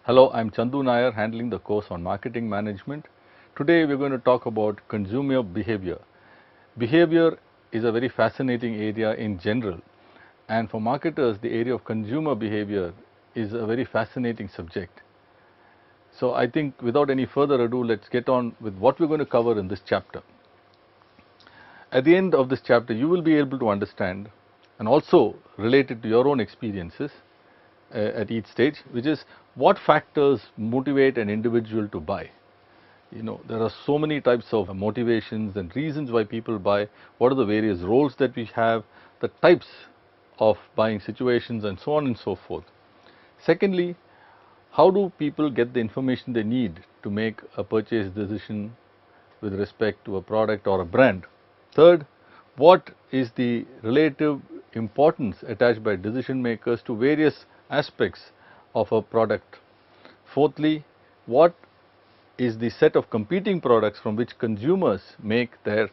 Hello, I'm Chandu Nair, handling the course on marketing management. Today we're going to talk about consumer behavior. Behavior is a very fascinating area in general, and for marketers the area of consumer behavior is a very fascinating subject. So I think without any further ado, let's get on with what we're going to cover in this chapter. At the end of this chapter, you will be able to understand and also relate it to your own experiences at each stage, which is what factors motivate an individual to buy. There are so many types of motivations and reasons why people buy. What are the various roles that we have, the types of buying situations, and so on and so forth. Secondly, how do people get the information they need to make a purchase decision with respect to a product or a brand? Third, what is the relative importance attached by decision makers to various aspects of a product? Fourthly, what is the set of competing products from which consumers make their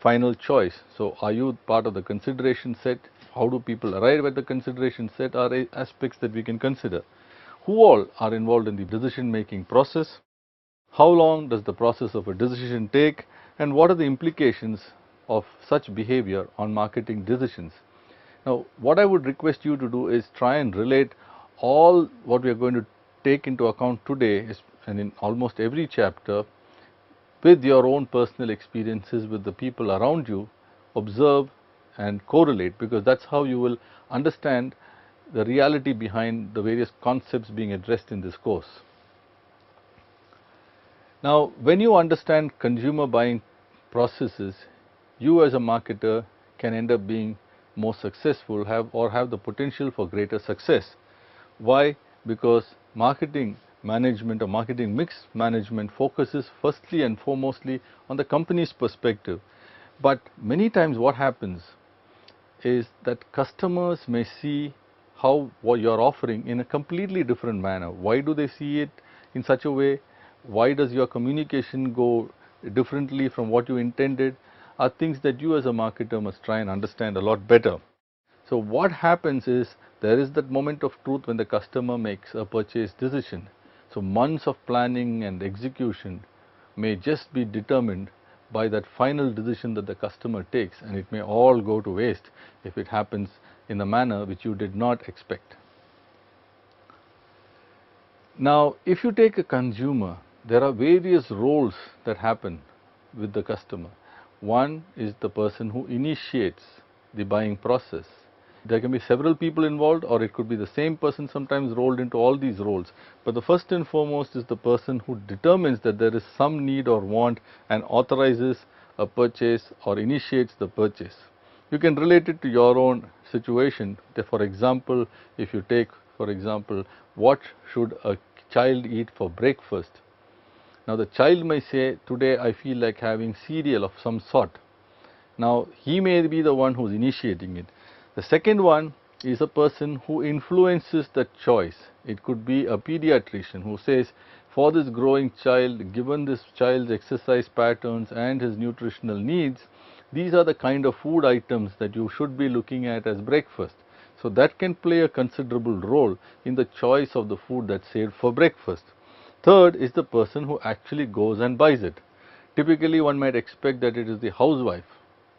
final choice? So, are you part of the consideration set? How do people arrive at the consideration set are aspects that we can consider. Who all are involved in the decision making process? How long does the process of a decision take, and what are the implications of such behavior on marketing decisions? Now, what I would request you to do is try and relate all what we are going to take into account today and in almost every chapter with your own personal experiences with the people around you. Observe and correlate, because that's how you will understand the reality behind the various concepts being addressed in this course. Now, when you understand consumer buying processes, you as a marketer can end up being more successful, have the potential for greater success. Why? Because marketing management or marketing mix management focuses firstly and foremostly on the company's perspective. But many times what happens is that customers may see what you're offering in a completely different manner. Why do they see it in such a way? Why does your communication go differently from what you intended? Are things that you as a marketer must try and understand a lot better. So what happens is there is that moment of truth when the customer makes a purchase decision. So months of planning and execution may just be determined by that final decision that the customer takes, and it may all go to waste if it happens in a manner which you did not expect. Now, if you take a consumer, there are various roles that happen with the customer. One is the person who initiates the buying process. There can be several people involved, or it could be the same person sometimes rolled into all these roles. But the first and foremost is the person who determines that there is some need or want and authorizes a purchase or initiates the purchase. You can relate it to your own situation. For example, if you take, for example, what should a child eat for breakfast? Now the child may say, today I feel like having cereal of some sort. Now he may be the one who's initiating it. The second one is a person who influences the choice. It could be a pediatrician who says, for this growing child, given this child's exercise patterns and his nutritional needs, these are the kind of food items that you should be looking at as breakfast. So that can play a considerable role in the choice of the food that's served for breakfast. Third is the person who actually goes and buys it. Typically one might expect that it is the housewife,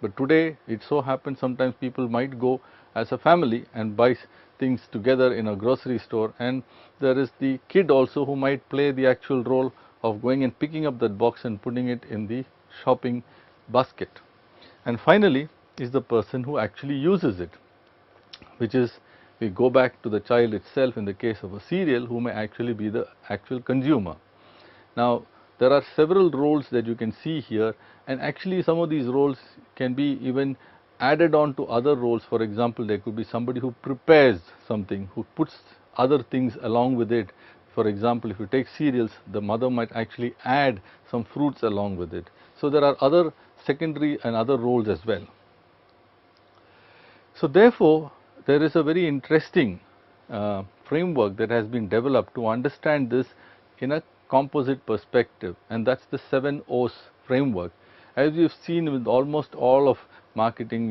but today it so happens sometimes people might go as a family and buy things together in a grocery store, and there is the kid also who might play the actual role of going and picking up that box and putting it in the shopping basket. And finally is the person who actually uses it, which is, we go back to the child itself in the case of a cereal, who may actually be the actual consumer. Now there are several roles that you can see here, and actually some of these roles can be even added on to other roles. For example, there could be somebody who prepares something, who puts other things along with it. For example, if you take cereals, the mother might actually add some fruits along with it. So there are other secondary and other roles as well. So therefore, there is a very interesting framework that has been developed to understand this in a composite perspective, and that's the 7 O's framework. As you've seen with almost all of marketing,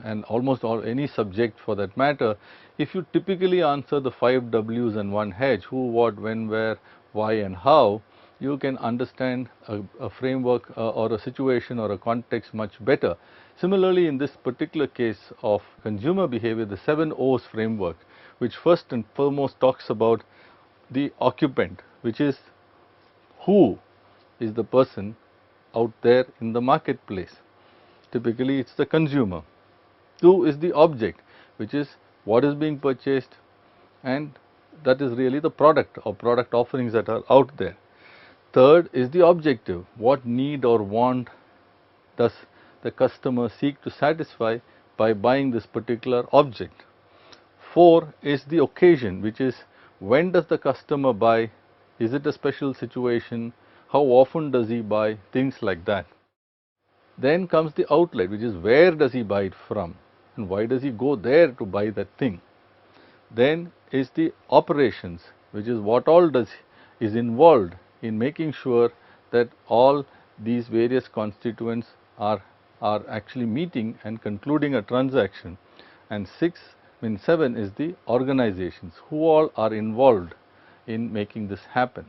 and almost any subject for that matter, if you typically answer the 5 W's and 1 H, who, what, when, where, why and how, you can understand a framework or a situation or a context much better. Similarly, in this particular case of consumer behavior, the 7 O's framework, which first and foremost talks about the occupant, which is who is the person out there in the marketplace. Typically, it's the consumer. 2 is the object, which is what is being purchased, and that is really the product or product offerings that are out there. Third is the objective. What need or want does the customer seek to satisfy by buying this particular object? 4 is the occasion, which is when does the customer buy? Is it a special situation? How often does he buy? Things like that. Then comes the outlet, which is where does he buy it from and why does he go there to buy that thing. Then is the operations, which is what all is involved in making sure that all these various constituents are actually meeting and concluding a transaction. And 7 is the organizations, who all are involved in making this happen.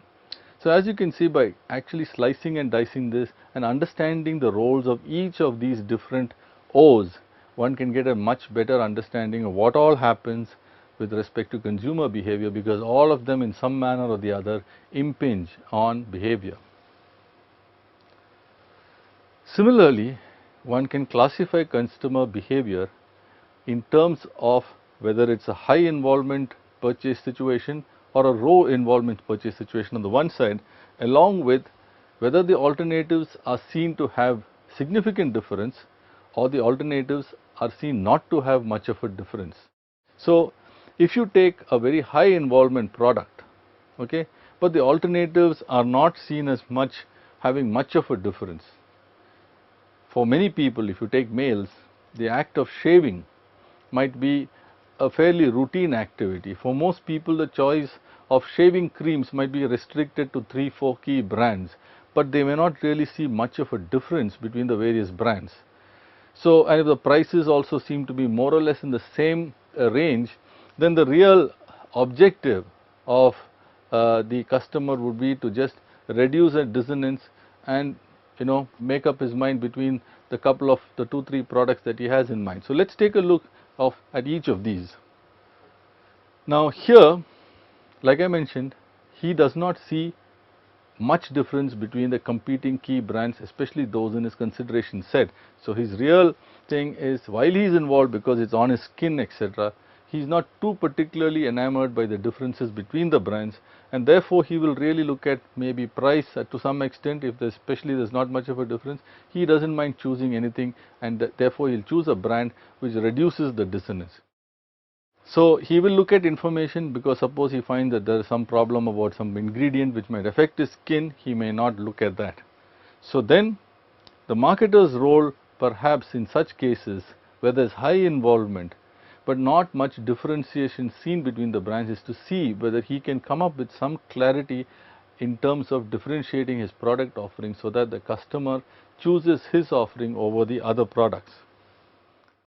So as you can see, by actually slicing and dicing this and understanding the roles of each of these different O's, one can get a much better understanding of what all happens with respect to consumer behavior, because all of them in some manner or the other impinge on behavior. Similarly, one can classify customer behavior in terms of whether it's a high involvement purchase situation or a low involvement purchase situation on the one side, along with whether the alternatives are seen to have significant difference or the alternatives are seen not to have much of a difference. So, if you take a very high involvement product, okay, but the alternatives are not seen as having much of a difference. For many people, if you take males, the act of shaving might be a fairly routine activity. For most people, the choice of shaving creams might be restricted to 3-4 key brands, but they may not really see much of a difference between the various brands. So, and if the prices also seem to be more or less in the same range, then the real objective of the customer would be to just reduce a dissonance and make up his mind between the couple of the 2-3 products that he has in mind. So, let's take a look at each of these. Now, here, like I mentioned, he does not see much difference between the competing key brands, especially those in his consideration set. So, his real thing is, while he is involved because it's on his skin, etc., he is not too particularly enamored by the differences between the brands, and therefore he will really look at maybe price to some extent. If especially there's not much of a difference, he doesn't mind choosing anything, and therefore he'll choose a brand which reduces the dissonance. So, he will look at information, because suppose he finds that there is some problem about some ingredient which might affect his skin, he may not look at that. So, then the marketer's role perhaps in such cases where there is high involvement but not much differentiation seen between the brands, is to see whether he can come up with some clarity in terms of differentiating his product offering so that the customer chooses his offering over the other products.